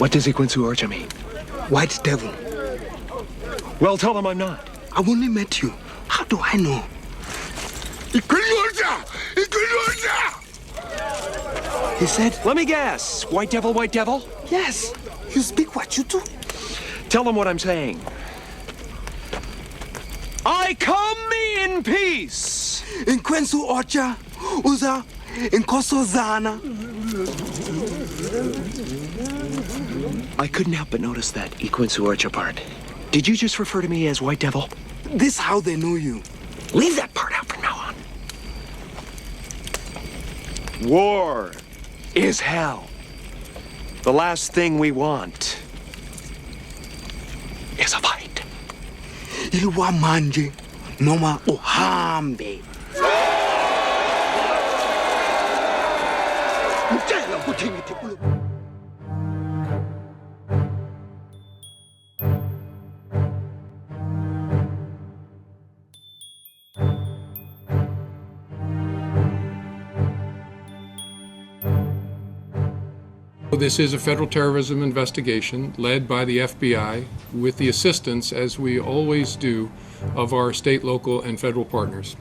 What does Ikwensu Orcha mean? White devil. Well, tell them I'm not. I've only met you. How do I know? He said, Let me guess. White devil, white devil? yes, you speak what you do. Tell them what I'm saying. I come in peace. Ikwensu Orcha, Uza, Inkoso Zana. I couldn't help but notice that Ikwensu Orcha part. Did you just refer to me as white devil? This how they know you. Leave that part out from now on. War is hell. The last thing we want is a fight. Ilwa manje, noma uhambe. This is a federal terrorism investigation led by the FBI with the assistance, as we always do, of our state, local, and federal partners.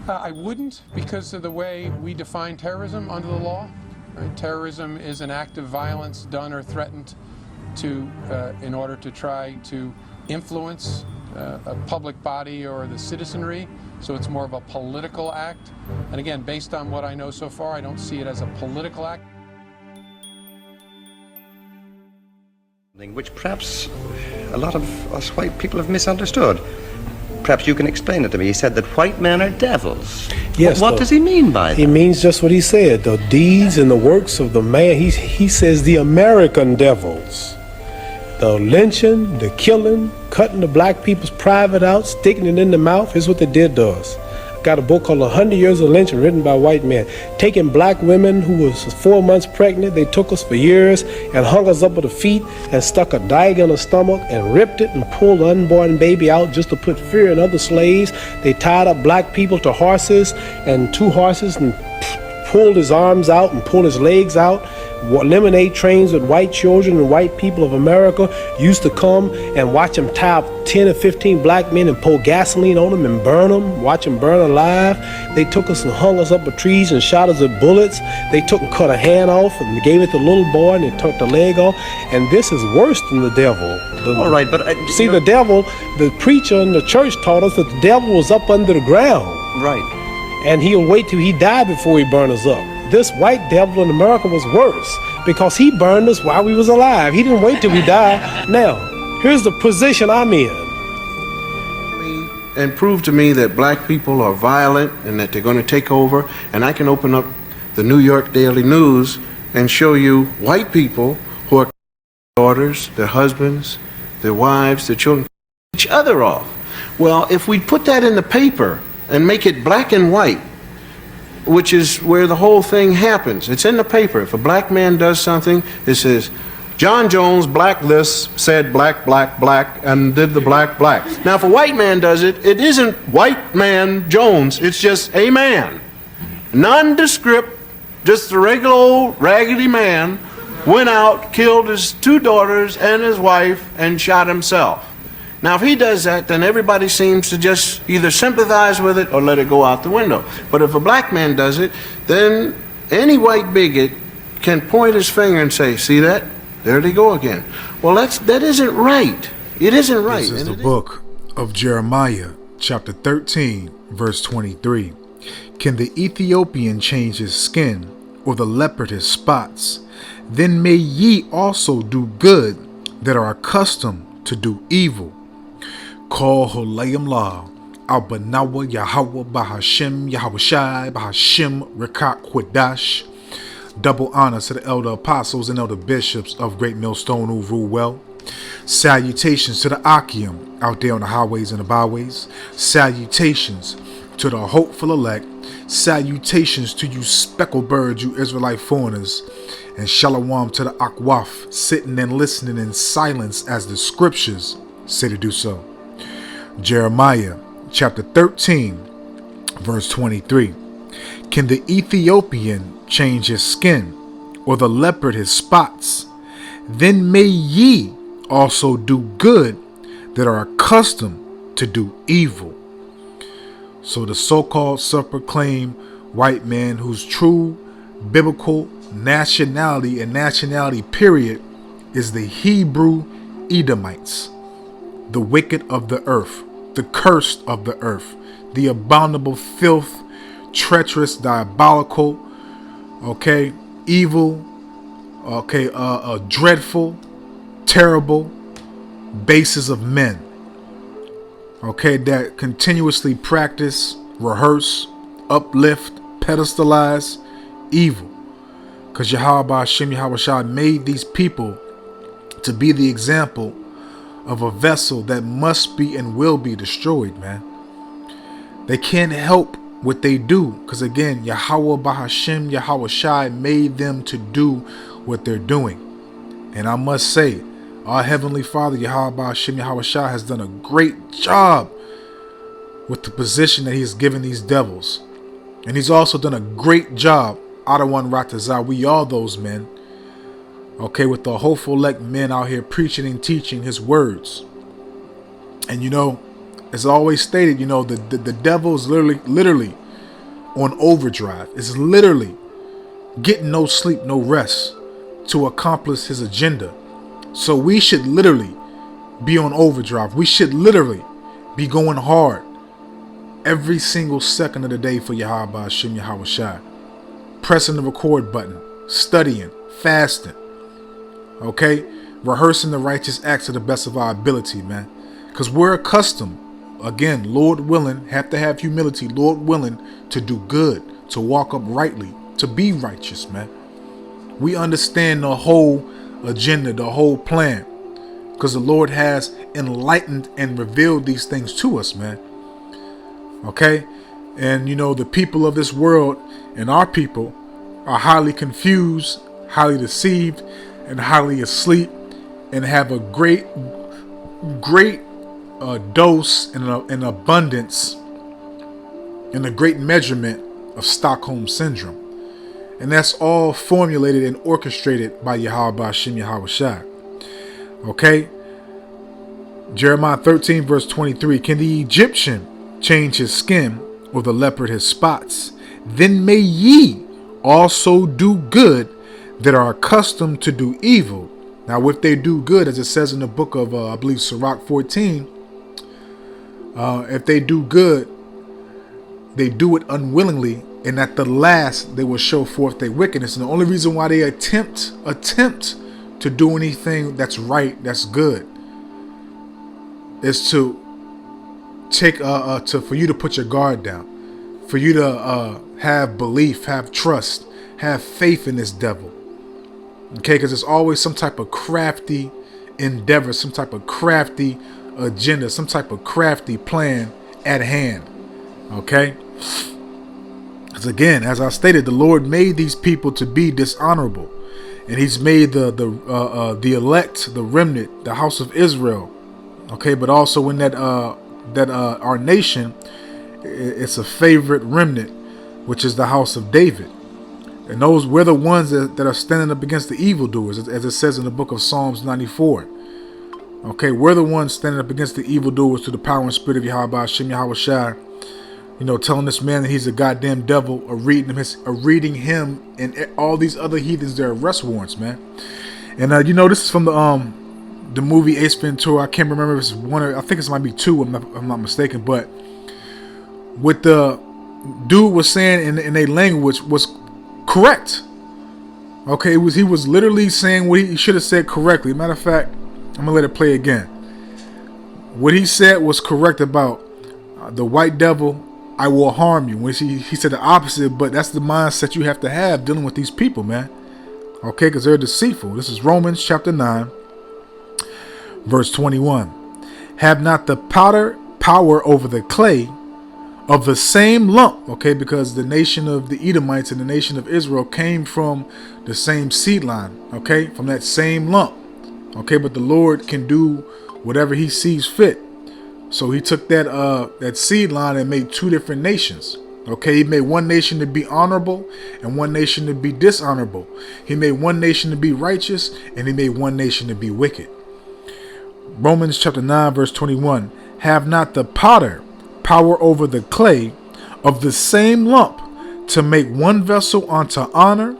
I wouldn't, because of the way we define terrorism under the law. Right? Terrorism is an act of violence done or threatened in order to try to influence a public body or the citizenry. So it's more of a political act. And again, based on what I know so far, I don't see it as a political act. Which perhaps a lot of us white people have misunderstood. Perhaps you can explain it to me. He said that white men are devils. Yes. What does he mean by that? He means just what he said. The deeds and the works of the man. He says the American devils. The lynching, the killing, cutting the black people's private out, sticking it in the mouth is what they did to us. Got a book called 100 Years of Lynching written by white men. Taking black women who was 4 months pregnant, they took us for years and hung us up with the feet and stuck a dagger in the stomach and ripped it and pulled the unborn baby out just to put fear in other slaves. They tied up black people to horses and 2 horses and pulled his arms out and pulled his legs out. Lemonade trains with white children and white people of America used to come and watch them tie up 10 or 15 black men and pour gasoline on them and burn them, watch them burn alive. They took us and hung us up with trees and shot us with bullets. They took and cut a hand off and gave it to the little boy and they took the leg off. And this is worse than the devil. All right, but... see, the devil, the preacher in the church taught us that the devil was up under the ground. Right. And he'll wait till he died before he burn us up. This white devil in America was worse because he burned us while we was alive. He didn't wait till we died. Now, here's the position I'm in. And prove to me that black people are violent and that they're going to take over, and I can open up the New York Daily News and show you white people who are their daughters, their husbands, their wives, their children, each other off. Well, if we put that in the paper and make it black and white, which is where the whole thing happens. It's in the paper. If a black man does something, it says, John Jones blacklist said black, black, black, and did the black, black. Now, if a white man does it, it isn't white man Jones. It's just a man. Nondescript, just a regular old raggedy man went out, killed his 2 daughters and his wife, and shot himself. Now, if he does that, then everybody seems to just either sympathize with it or let it go out the window. But if a black man does it, then any white bigot can point his finger and say, see that? There they go again. Well, that isn't right. It isn't right. This is the book of Jeremiah, chapter 13, verse 23. Can the Ethiopian change his skin, or the leopard his spots? Then may ye also do good that are accustomed to do evil. Call Holayim La, Al-Banawa, Yahweh, Bahashem, Yahweh Bahashem, Rekat Quadash. Double honor to the elder apostles and elder bishops of Great Millstone who rule well. Salutations to the Akim out there on the highways and the byways. Salutations to the hopeful elect, salutations to you speckled birds, you Israelite foreigners, and shalom to the akwaf, sitting and listening in silence as the scriptures say to do so. Jeremiah chapter 13, verse 23. Can the Ethiopian change his skin, or the leopard his spots? Then may ye also do good that are accustomed to do evil. So the so-called self-proclaimed white man whose true biblical nationality and nationality period is the Hebrew Edomites, the wicked of the earth, the cursed of the earth, the abominable filth, treacherous, diabolical, evil, dreadful, terrible bases of men, that continuously practice, rehearse, uplift, pedestalize evil. Because Yahweh Hashem Yahweh made these people to be the example of a vessel that must be and will be destroyed, man. They can't help what they do, because again, Yahweh Bahashem Yahweh Shai made them to do what they're doing. And I must say, our Heavenly Father Yahweh Bahashem Yahweh Shai has done a great job with the position that He's given these devils. And He's also done a great job, Adawan Ratazah, we all those men, with the hopeful elect men out here preaching and teaching His words. And as always stated, the devil is literally on overdrive. It's literally getting no sleep, no rest to accomplish his agenda. So we should literally be on overdrive. We should literally be going hard every single second of the day for Yahweh Hashem Yahweh Shai. Pressing the record button, studying, fasting, rehearsing the righteous acts to the best of our ability, man. Because we're accustomed, again, Lord willing, have to have humility, Lord willing, to do good, to walk uprightly, to be righteous, man. We understand the whole agenda, the whole plan, because the Lord has enlightened and revealed these things to us, man. And the people of this world and our people are highly confused, highly deceived, and highly asleep, and have a great dose and an abundance and a great measurement of Stockholm Syndrome. And that's all formulated and orchestrated by Yahweh Hashem Yahweh Shai. Jeremiah 13 verse 23. Can the Egyptian change his skin, or the leopard his spots? Then may ye also do good that are accustomed to do evil. Now if they do good, as it says in the book of I believe Sirach 14, if they do good, they do it unwillingly, and at the last they will show forth their wickedness. And the only reason why they attempt to do anything that's right, that's good, is to take for you to put your guard down, for you to have belief, have trust, have faith in this devil. Because there's always some type of crafty endeavor, some type of crafty agenda, some type of crafty plan at hand. Because again, as I stated, the Lord made these people to be dishonorable, and He's made the elect, the remnant, the house of Israel. But also in that our nation, it's a favorite remnant, which is the house of David. And those we're the ones that are standing up against the evildoers, as it says in the book of Psalms 94. We're the ones standing up against the evildoers through the power and spirit of Yahweh Hashem Yahweh Shai. Telling this man that he's a goddamn devil, or reading him and all these other heathens their arrest warrants, man. And this is from the movie Ace Ventura. I can't remember if it's one or I think it might be two, if I'm not mistaken. But what the dude was saying in a language was correct. He was literally saying what he should have said correctly. Matter of fact, I'm gonna let it play again. What he said was correct about the white devil. I will harm you. When he said the opposite, but that's the mindset you have to have dealing with these people, man. Because they're deceitful. This is Romans chapter 9, verse 21. Have not the potter power over the clay, of the same lump, okay, because the nation of the Edomites and the nation of Israel came from the same seed line, okay, from that same lump, okay, but the Lord can do whatever he sees fit. So he took that seed line and made two different nations, okay. He made one nation to be honorable and one nation to be dishonorable. He made one nation to be righteous and he made one nation to be wicked. Romans chapter 9 verse 21, have not the potter power over the clay of the same lump to make one vessel unto honor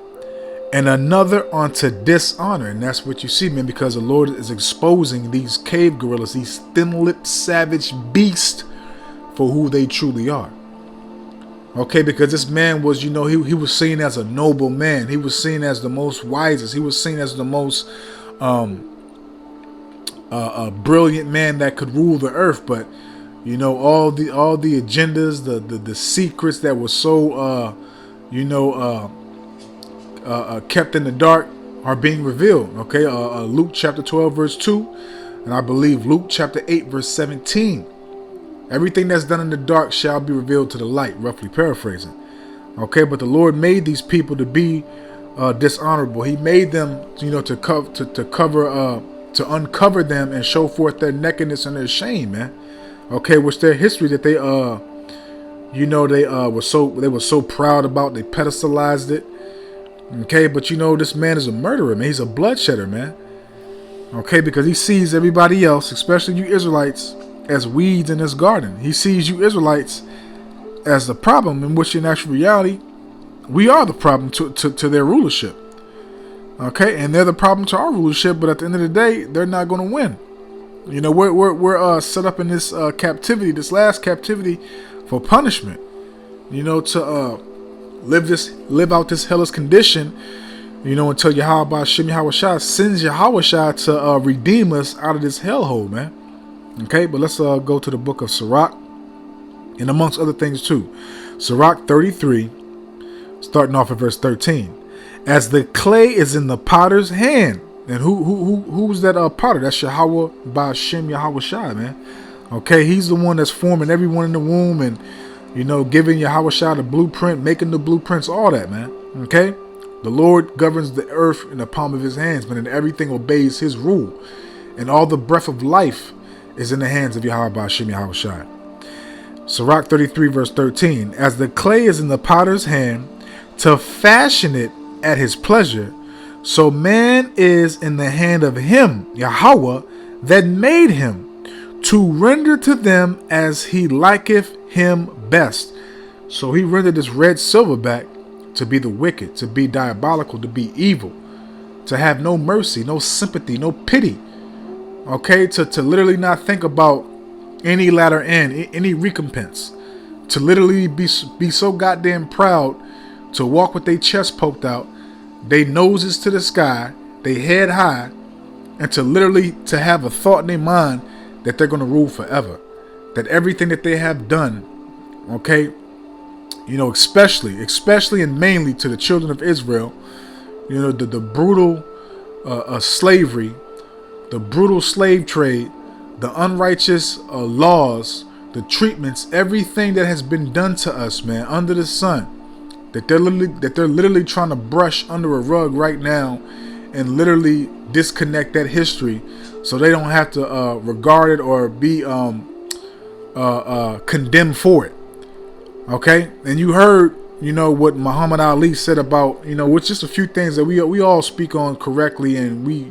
and another unto dishonor? And that's what you see, man, because the Lord is exposing these cave gorillas, these thin-lipped savage beasts, for who they truly are. Okay, because this man was, he was seen as a noble man. He was seen as the most wisest. He was seen as the most brilliant man that could rule the earth. But all the agendas, the secrets that were so kept in the dark are being revealed. Okay, Luke chapter 12 verse 2, and I believe Luke chapter 8 verse 17. Everything that's done in the dark shall be revealed to the light, roughly paraphrasing. Okay, but the Lord made these people to be dishonorable. He made them, to uncover them and show forth their nakedness and their shame, man. Okay, which their history that they were so proud about, they pedestalized it. Okay, but this man is a murderer, man. He's a bloodshedder, man. Okay, because he sees everybody else, especially you Israelites, as weeds in his garden. He sees you Israelites as the problem, in which in actual reality, we are the problem to their rulership. Okay, and they're the problem to our rulership, but at the end of the day, they're not going to win. We're set up in this captivity, this last captivity, for punishment. To live out this hellish condition. Until Yahweh Shem Yahweh sends Yahweh to redeem us out of this hellhole, man. Okay, but let's go to the book of Sirach, and amongst other things too. Sirach 33, starting off at verse 13. As the clay is in the potter's hand. And who's that potter? That's Yahweh by Shem Yahweh Shai, man. Okay, he's the one that's forming everyone in the womb and, giving Yahweh Shai the blueprint, making the blueprints, all that, man. Okay, the Lord governs the earth in the palm of his hands, man, and everything obeys his rule. And all the breath of life is in the hands of Yahweh by Shem Yahweh Shai. Sirach 33 verse 13. As the clay is in the potter's hand to fashion it at his pleasure, so man is in the hand of him, Yahweh, that made him, to render to them as he liketh him best. So he rendered this red silverback to be the wicked, to be diabolical, to be evil, to have no mercy, no sympathy, no pity. Okay, to literally not think about any latter end, any recompense. To literally be so goddamn proud to walk with their chest poked out, they noses to the sky, they head high, and to have a thought in their mind that they're going to rule forever. That everything that they have done, okay, especially and mainly to the children of Israel, the brutal slavery, the brutal slave trade, the unrighteous laws, the treatments, everything that has been done to us, man, under the sun. That they're literally trying to brush under a rug right now and literally disconnect that history so they don't have to regard it or be condemned for it. Okay, and you heard what Muhammad Ali said about which just a few things that we all speak on correctly, and we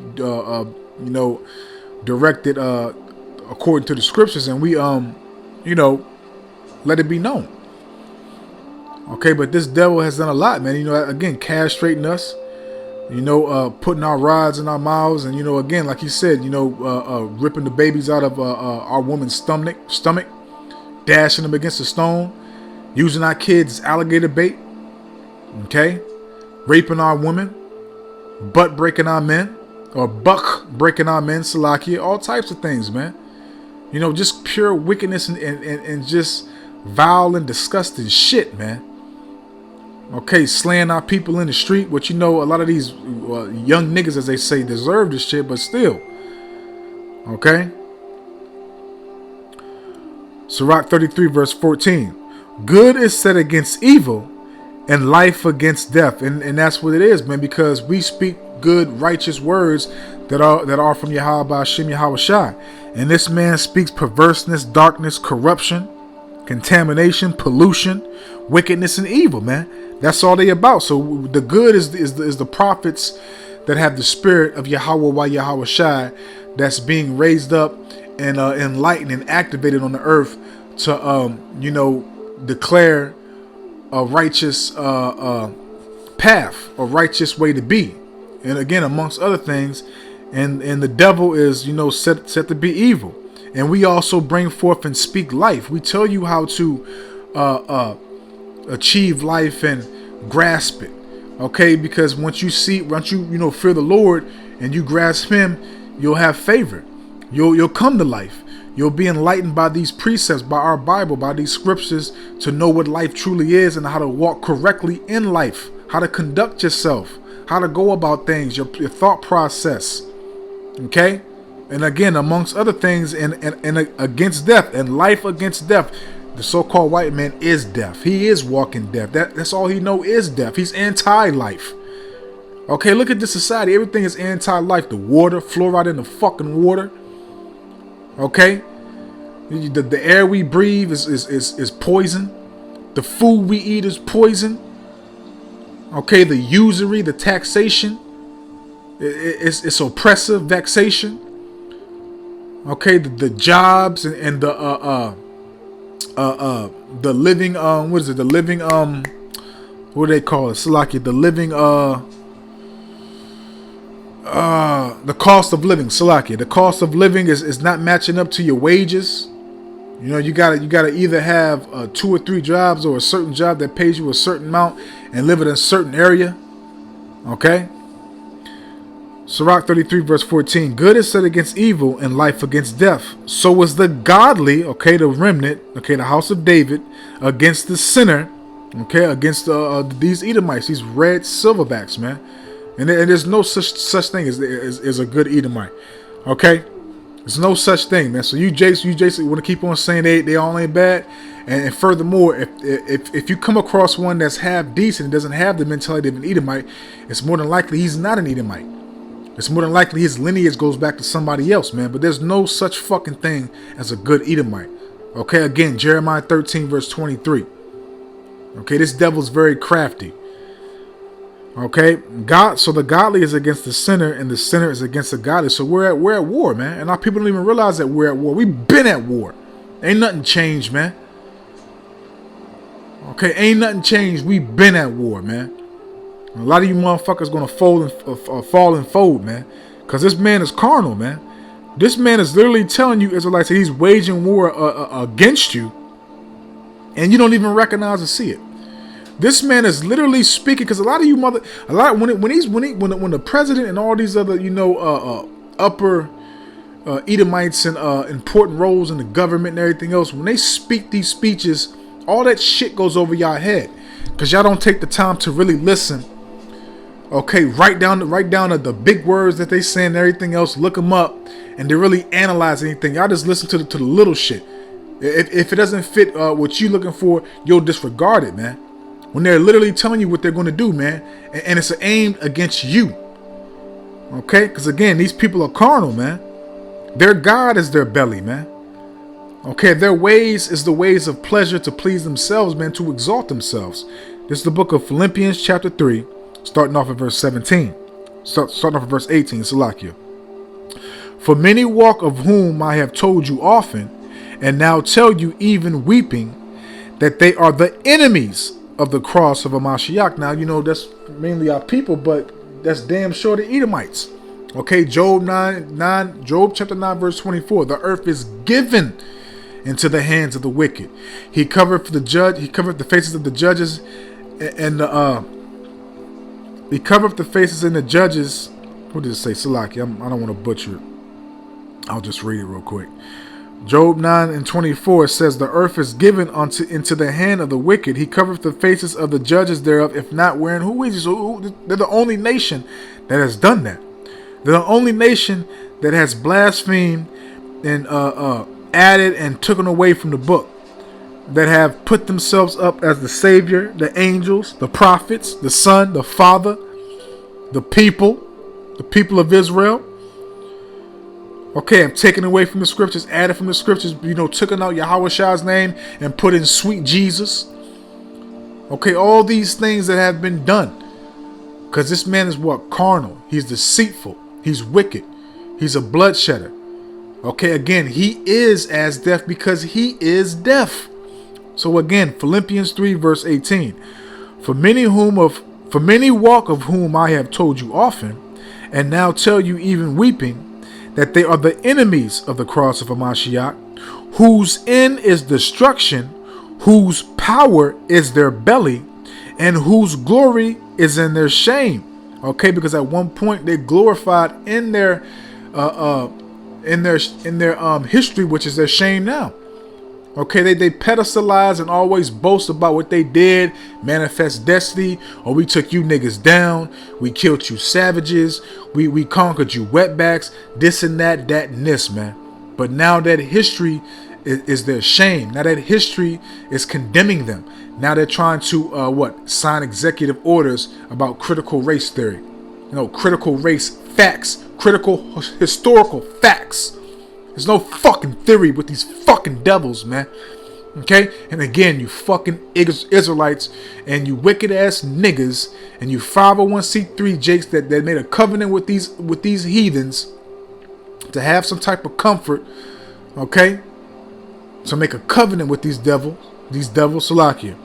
directed according to the scriptures, and we let it be known. Okay, but this devil has done a lot, man. Again, castrating us, putting our rods in our mouths, and again, like he said, ripping the babies out of our woman's stomach, dashing them against a stone, using our kids as alligator bait. Okay, raping our women, butt breaking our men, or buck breaking our men, Salakia, all types of things, man. Just pure wickedness and just vile and disgusting shit, man. Okay, slaying our people in the street, which a lot of these young niggas, as they say, deserve this shit, but still. Okay. Sirach 33 verse 14. Good is set against evil, and life against death. And that's what it is, man, because we speak good, righteous words that are from Yahweh Hashem Yahweh Shai. And this man speaks perverseness, darkness, corruption, contamination, pollution, wickedness, and evil, man. That's all they about. So the good is the prophets that have the spirit of Yahweh by Yahweh Shai, that's being raised up and enlightened and activated on the earth to declare a righteous path, a righteous way to be. And again, amongst other things, and the devil is set to be evil. And we also bring forth and speak life. We tell you how to achieve life and grasp it. Okay, because once you fear the Lord and you grasp Him, you'll have favor. You'll come to life. You'll be enlightened by these precepts, by our Bible, by these scriptures, to know what life truly is and how to walk correctly in life, how to conduct yourself, how to go about things, your thought process. Okay? And again, amongst other things, and against death, and life against death. The so-called white man is death. He is walking death. That's all he know is death. He's anti-life. Okay, look at this society. Everything is anti-life. The water, fluoride in the fucking water. Okay? The air we breathe is poison. The food we eat is poison. Okay, the usury, the taxation, it's oppressive, vexation. Okay, the jobs and the living what is it? The living what do they call it? Salaki, the living the cost of living, Salaki. The cost of living is not matching up to your wages. You gotta either have 2 or 3 jobs, or a certain job that pays you a certain amount and live in a certain area. Okay? Sirach 33 verse 14. Good is set against evil, and life against death. So is the godly, okay, the remnant, okay, the house of David, against the sinner, okay, against these Edomites, these red silverbacks, man. And there's no such thing as a good Edomite. Okay? There's no such thing, man. So you Jason want to keep on saying they all ain't bad. And furthermore, if you come across one that's half decent and doesn't have the mentality of an Edomite, it's more than likely he's not an Edomite. It's more than likely his lineage goes back to somebody else, man. But there's no such fucking thing as a good Edomite. Okay, again, Jeremiah 13 verse 23. Okay, this devil's very crafty. Okay, so the godly is against the sinner, and the sinner is against the godly. So we're at war, man. And our people don't even realize that we're at war. We've been at war. Ain't nothing changed, man. Okay, ain't nothing changed. We've been at war, man. A lot of you motherfuckers gonna fall and fold, man. Because this man is carnal, man. This man is literally telling you, Israelites, that he's waging war against you, and you don't even recognize or see it. This man is literally speaking, because a lot of you when the president and all these other upper Edomites and important roles in the government and everything else, when they speak these speeches, all that shit goes over y'all head, because y'all don't take the time to really listen. Okay, write down the big words that they say and everything else. Look them up, and they really analyze anything. Y'all just listen to the little shit. If it doesn't fit what you looking for, you'll disregard it, man. When they're literally telling you what they're going to do, man, and it's aimed against you. Okay, because again, these people are carnal, man. Their God is their belly, man. Okay, their ways is the ways of pleasure, to please themselves, man, to exalt themselves. This is the book of Philippians chapter 3. Starting off at verse 17. Starting off at verse 18. Salakia. For many walk, of whom I have told you often, and now tell you even weeping, that they are the enemies of the cross of a Mashiach. Now, that's mainly our people, but that's damn sure the Edomites. Okay, Job chapter 9, verse 24. The earth is given into the hands of the wicked. He covered the faces of the judges and he covered the faces in the judges. What did it say? Salaki. I don't want to butcher it. I'll just read it real quick. Job 9 and 24 says, the earth is given into the hand of the wicked. He covereth the faces of the judges thereof, if not wherein. Who is he? So they're the only nation that has done that. They're the only nation that has blasphemed and added and taken away from the book. that have put themselves up as the Savior, the angels, the prophets, the Son, the Father, the people of Israel. Okay, I'm taking away from the scriptures, added from the scriptures, taking out Yahweh name and put in sweet Jesus. Okay, all these things that have been done. Because this man is what? Carnal. He's deceitful. He's wicked. He's a bloodshedder. Okay, again, he is as deaf because he is deaf. So again, Philippians 3 verse 18. For many walk of whom I have told you often, and now tell you even weeping, that they are the enemies of the cross of Hamashiach, whose end is destruction, whose power is their belly, and whose glory is in their shame. Okay, because at one point they glorified in their history, which is their shame now. Okay, they pedestalize and always boast about what they did, manifest destiny, or we took you niggas down, we killed you savages, we conquered you wetbacks, this and that and this, man. But now that history is their shame. Now that history is condemning them. Now they're trying to sign executive orders about critical race theory. Critical race facts, critical historical facts. There's no fucking theory with these fucking devils, man. Okay? And again, you fucking Israelites and you wicked ass niggas and you 501c3 jakes that made a covenant with these heathens to have some type of comfort. Okay? So make a covenant with these devils, Salakia.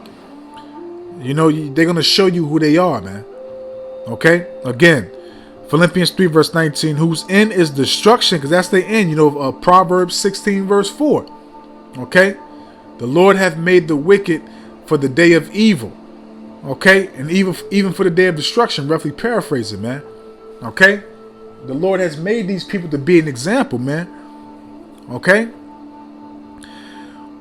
They're going to show you who they are, man. Okay? Again, Philippians 3 verse 19, whose end is destruction, because that's the end, Proverbs 16 verse 4. Okay? The Lord hath made the wicked for the day of evil. Okay? And even for the day of destruction, roughly paraphrasing, man. Okay? The Lord has made these people to be an example, man. Okay?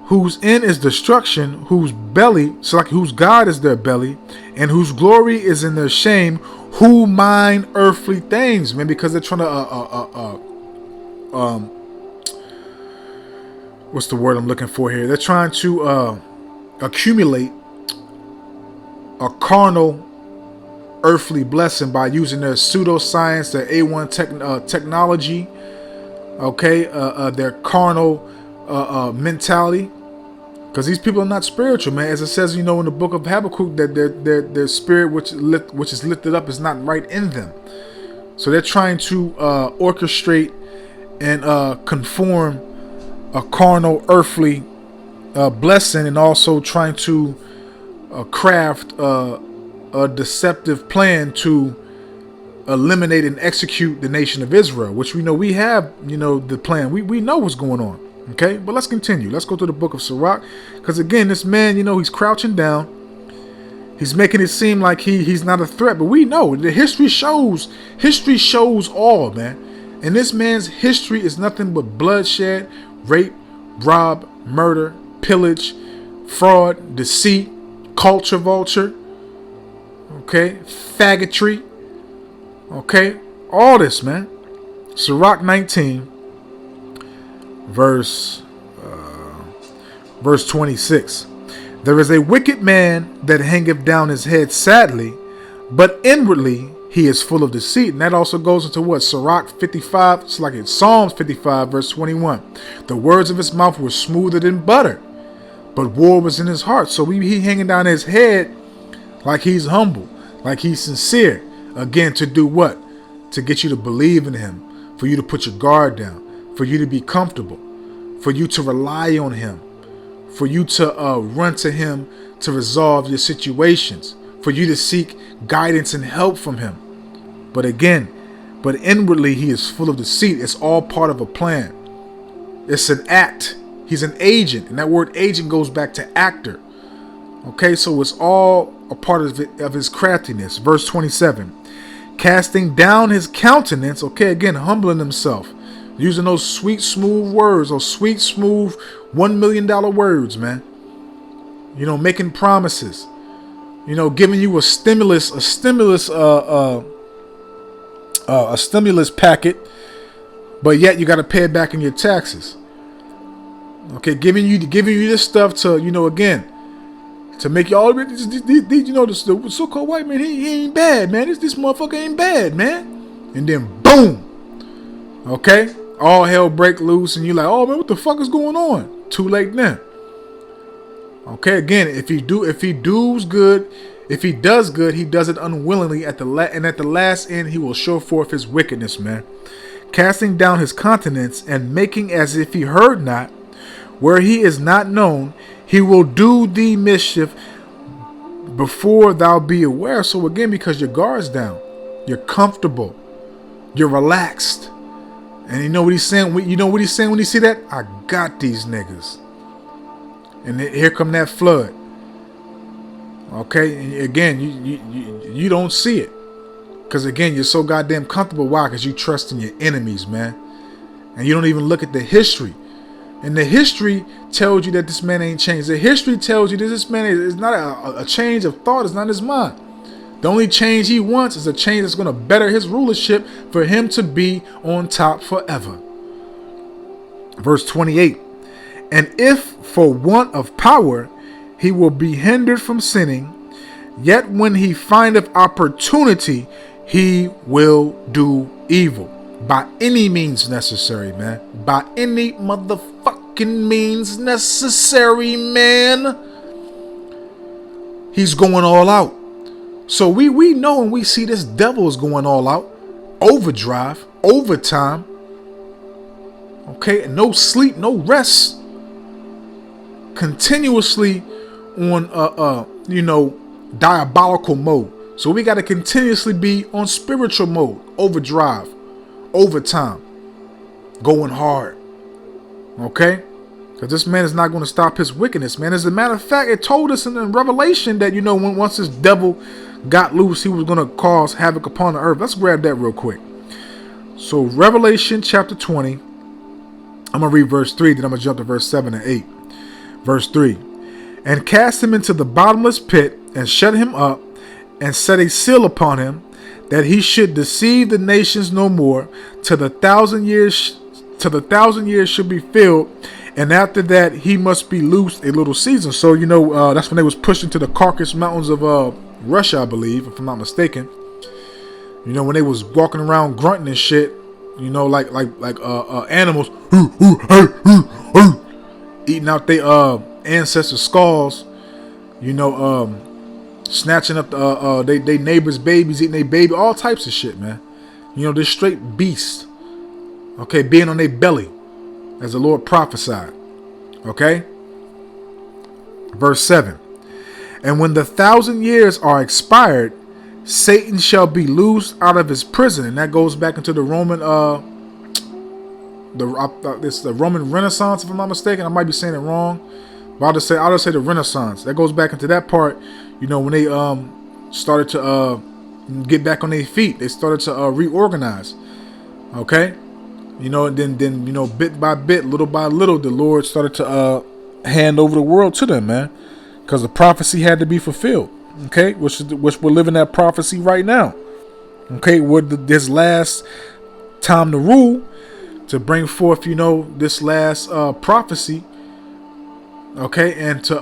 Whose end is destruction, whose God is their belly, and whose glory is in their shame, who mind earthly things, man, because they're trying to what's the word I'm looking for here? They're trying to accumulate a carnal earthly blessing by using their pseudoscience, their A1 technology, okay, their carnal mentality. Because these people are not spiritual, man. As it says, in the book of Habakkuk, that their spirit, which is lifted up, is not right in them. So they're trying to orchestrate and conform a carnal, earthly blessing, and also trying to craft a deceptive plan to eliminate and execute the nation of Israel, which we know we have, the plan. We know what's going on. Okay, but let's continue. Let's go to the book of Sirach, because again, this man, he's crouching down. He's making it seem like he's not a threat, but we know the history shows all, man. And this man's history is nothing but bloodshed, rape, rob, murder, pillage, fraud, deceit, culture vulture, okay, faggotry, okay, all this, man. Sirach 19. Verse 26. There is a wicked man that hangeth down his head sadly, but inwardly he is full of deceit. And that also goes into what? Sirach 55. It's like it's Psalms 55 verse 21. The words of his mouth were smoother than butter, but war was in his heart. So he hanging down his head like he's humble, like he's sincere. Again, to do what? To get you to believe in him, for you to put your guard down, for you to be comfortable, for you to rely on him, for you to run to him to resolve your situations, for you to seek guidance and help from him. But inwardly he is full of deceit. It's all part of a plan. It's an act. He's an agent, and that word agent goes back to actor. Okay, so it's all a part of his craftiness. Verse 27, casting down his countenance, okay, again, humbling himself, using those sweet, smooth words, those sweet, smooth $1 million words, man. Making promises, giving you a stimulus packet, but yet you got to pay it back in your taxes. Okay, giving you this stuff to, again, to make y'all, the so-called white man, he ain't bad, man. This motherfucker ain't bad, man. And then boom, okay, all hell break loose, and you're like, oh man, what the fuck is going on? Too late now. Okay, again, if he does good, he does it unwillingly. At the last end, he will show forth his wickedness, man, casting down his countenance and making as if he heard not. Where he is not known, he will do thee mischief before thou be aware. So again, because your guard's down, you're comfortable, you're relaxed, and you know what he's saying. You know what he's saying when you see that? I got these niggas. And here come that flood. Okay, and again, you don't see it, because again, you're so goddamn comfortable. Why? Because you trust in your enemies, man, and you don't even look at the history. And the history tells you that this man ain't changed. The history tells you that this man is not a change of thought. It's not his mind. The only change he wants is a change that's going to better his rulership for him to be on top forever. Verse 28. And if for want of power he will be hindered from sinning, yet when he findeth opportunity, he will do evil. By any means necessary, man. By any motherfucking means necessary, man. He's going all out. So we know and we see this devil is going all out. Overdrive, overtime. Okay, no sleep, no rest. Continuously on diabolical mode. So we got to continuously be on spiritual mode, overdrive, overtime, going hard. Okay, because this man is not going to stop his wickedness, man. As a matter of fact, it told us in Revelation that when once this devil got loose, he was going to cause havoc upon the earth. Let's grab that real quick. So Revelation chapter 20, I'm gonna read verse 3, then I'm gonna jump to verse 7 and 8. Verse 3. And cast him into the bottomless pit, and shut him up, and set a seal upon him, that he should deceive the nations no more, till the 1,000 years should be filled, and after that he must be loosed a little season. So that's when they was pushed into the Caucasus Mountains of Russia, I believe, if I'm not mistaken. When they was walking around grunting and shit, like animals, eating out their ancestors' skulls, snatching up they neighbors' babies, eating their baby, all types of shit, man. They're straight beasts. Okay, being on their belly, as the Lord prophesied. Okay, verse 7. And when the 1,000 years are expired, Satan shall be loosed out of his prison, and that goes back into the Roman the Roman Renaissance, if I'm not mistaken. I might be saying it wrong, but I'll just say the Renaissance. That goes back into that part. When they started to get back on their feet, they started to reorganize. Okay, and then bit by bit, little by little, the Lord started to hand over the world to them, man, because the prophecy had to be fulfilled. Okay, which we're living that prophecy right now. Okay, this last time to rule, to bring forth, this last prophecy. Okay, and to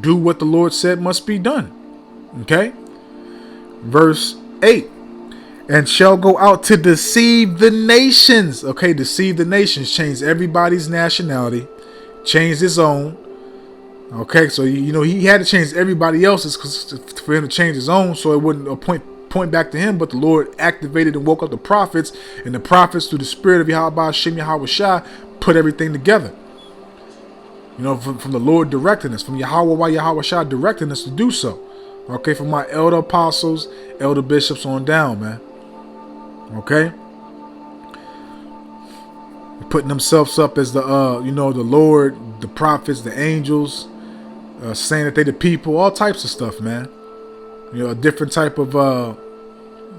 do what the Lord said must be done. Okay, verse 8. And shall go out to deceive the nations. Okay, deceive the nations, change everybody's nationality, change his own. Okay, so he had to change everybody else's for him to change his own, so it wouldn't point back to him. But the Lord activated and woke up the prophets, and the prophets, through the spirit of Yahweh Shem Yahweh Shai, put everything together. From the Lord directing us, from Yahweh Shai directing us to do so. Okay, from my elder apostles, elder bishops on down, man. Okay, putting themselves up as the the Lord, the prophets, the angels, saying that they the people, all types of stuff, man. A different type of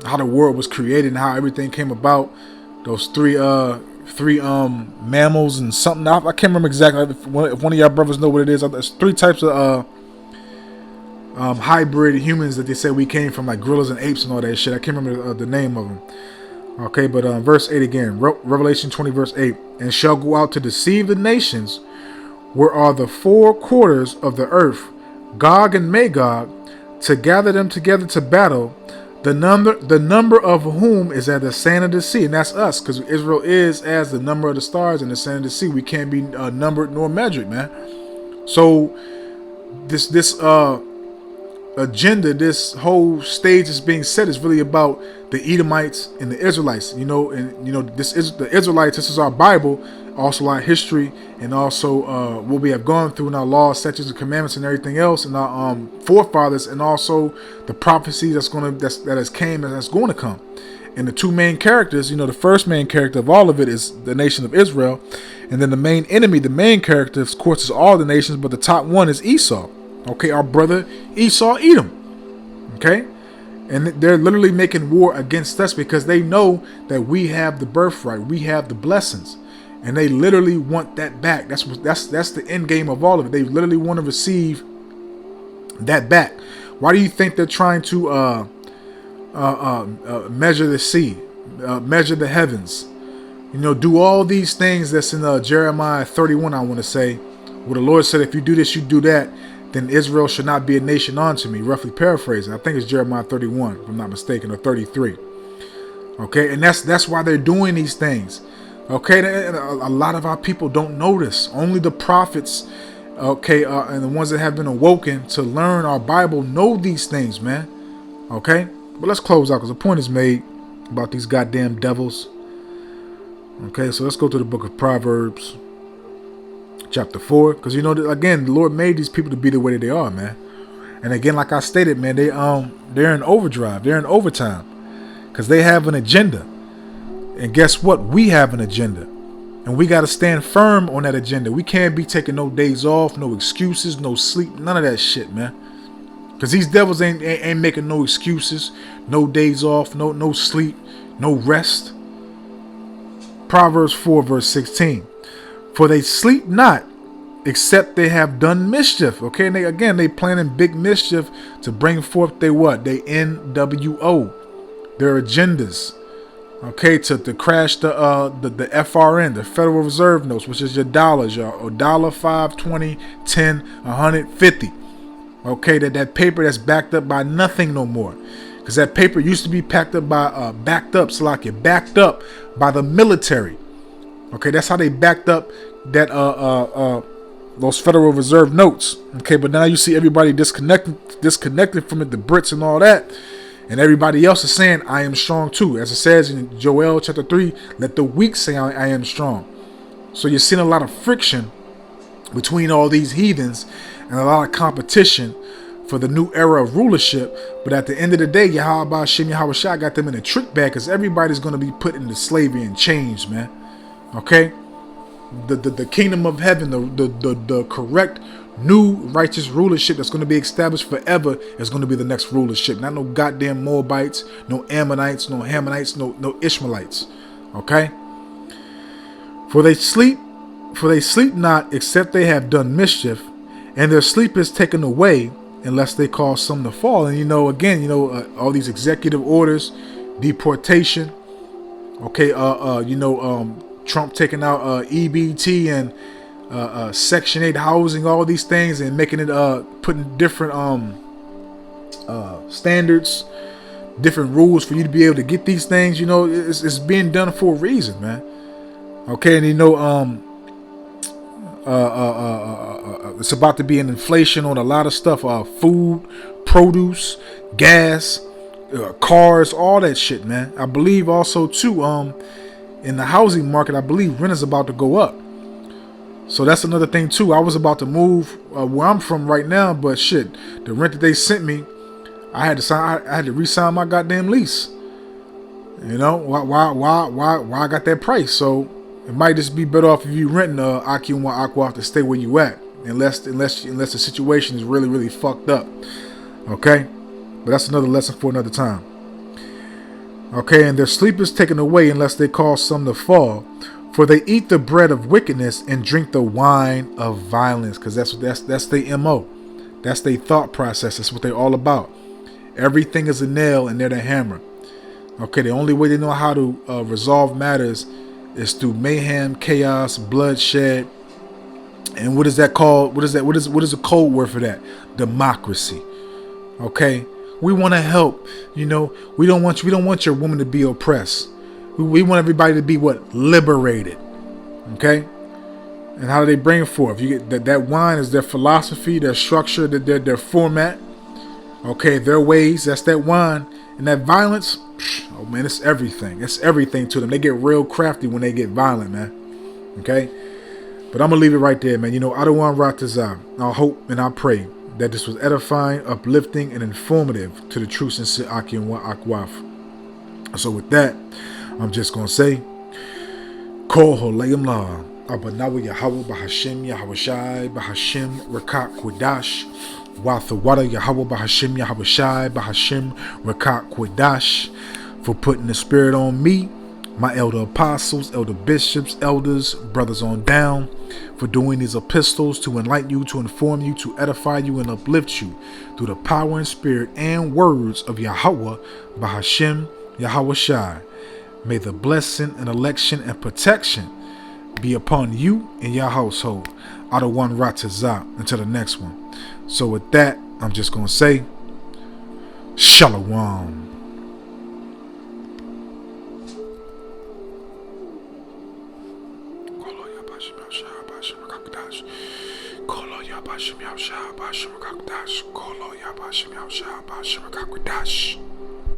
how the world was created and how everything came about. Those three mammals and something. I can't remember exactly. If one of y'all brothers know what it is, there's 3 types of hybrid humans that they say we came from, like gorillas and apes and all that shit. I can't remember the name of them. Okay, but verse 8 again, Revelation 20 verse 8, and shall go out to deceive the nations, where are the four quarters of the earth, Gog and Magog, to gather them together to battle, the number of whom is as the sand of the sea. And that's us, because Israel is as the number of the stars in the sand of the sea. We can't be numbered nor measured, man. So this agenda, this whole stage is being set is really about the Edomites and the Israelites. This is the Israelites. This is our Bible, also our history, and also what we have gone through in our laws, statutes, and commandments, and everything else, and our forefathers, and also the prophecy that has came and that's going to come. And the two main characters, the first main character of all of it is the nation of Israel, and then the main enemy, the main character, of course, is all the nations, but the top one is Esau. Okay, our brother Esau, Edom. Okay, and they're literally making war against us because they know that we have the birthright, we have the blessings, and they literally want that back. That's the end game of all of it. They literally want to receive that back. Why do you think they're trying to measure the sea, measure the heavens? Do all these things that's in Jeremiah 31. I want to say, where the Lord said, if you do this, you do that, then Israel should not be a nation unto me. Roughly paraphrasing. I think it's Jeremiah 31, if I'm not mistaken, or 33. Okay, and that's why they're doing these things. Okay, a lot of our people don't know this. Only the prophets, okay, and the ones that have been awoken to learn our Bible know these things, man. Okay, but let's close out because the point is made about these goddamn devils. Okay, so let's go to the book of Proverbs, chapter 4, because again, the Lord made these people to be the way that they are, man. And again, like I stated, man, they're in overdrive, they're in overtime, because they have an agenda. And guess what? We have an agenda, and we got to stand firm on that agenda. We can't be taking no days off, no excuses, no sleep, none of that shit, man. Because these devils ain't making no excuses, no days off, no sleep, no rest. Proverbs 4 verse 16. For they sleep not, except they have done mischief. Okay, and they planning big mischief to bring forth their what? They NWO, their agendas. Okay, to crash the FRN, the Federal Reserve notes, which is your dollars, your dollar, 5, 20, 10, 150. Okay, that paper that's backed up by nothing no more, because that paper used to be backed up by backed up by the military. Okay, that's how they backed up that those Federal Reserve notes. Okay, but now you see everybody disconnected from it, the Brits and all that. And everybody else is saying, I am strong too. As it says in Joel chapter 3, let the weak say I am strong. So you're seeing a lot of friction between all these heathens and a lot of competition for the new era of rulership. But at the end of the day, Yahweh Shem Yahweh Shah got them in a trick bag, because everybody's going to be put into slavery and chains, man. Okay? The kingdom of heaven, the correct new righteous rulership that's going to be established forever is going to be the next rulership. Not no goddamn Moabites, no Ammonites, no Hammonites, no Ishmaelites. Okay? For they sleep not, except they have done mischief, and their sleep is taken away unless they cause some to fall. And all these executive orders, deportation. Okay, Trump taking out EBT and Section 8 housing, all these things, and making it putting different standards, different rules for you to be able to get these things. It's being done for a reason, man. Okay, and it's about to be an inflation on a lot of stuff, food, produce, gas, cars, all that shit, man. I believe also too, in the housing market, I believe rent is about to go up. So that's another thing too. I was about to move where I'm from right now, but shit, the rent that they sent me, I had to re-sign my goddamn lease. Why I got that price? So it might just be better off if you renting Aki and Aqua to stay where you at, unless the situation is really, really fucked up. Okay, but that's another lesson for another time. Okay, and their sleep is taken away unless they cause some to fall. For they eat the bread of wickedness and drink the wine of violence, because that's their MO. That's their thought process. That's what they're all about. Everything is a nail and they're the hammer. Okay, the only way they know how to resolve matters is through mayhem, chaos, bloodshed, and what is that called? What is that? What is a code word for that? Democracy. Okay, we want to help. We don't want your woman to be oppressed. We want everybody to be what? Liberated. Okay, and how do they bring forth? You get that wine is their philosophy, their structure, their format. Okay, their ways. That's that wine. And that violence, oh man, it's everything. It's everything to them. They get real crafty when they get violent, man. Okay? But I'm going to leave it right there, man. Adawan Ratazah. I hope and I pray that this was edifying, uplifting, and informative to the true sincere Aki and Wa Akwaf. So with that, I'm just going to say, Koho Layam La. Abanawa Yahweh Bahashim Yahweh Shai Bahashim Rakat Kwadash. Wathawada Yahweh Bahashim Yahweh Shai Bahashim Rakat Kwadash, for putting the spirit on me, my elder apostles, elder bishops, elders, brothers on down, for doing these epistles to enlighten you, to inform you, to edify you, and uplift you through the power and spirit and words of Yahweh Bahashim Yahweh Shai. May the blessing and election and protection be upon you and your household. Adawan Ratazah. Until the next one. So with that, I'm just going to say, Shalom. Kolo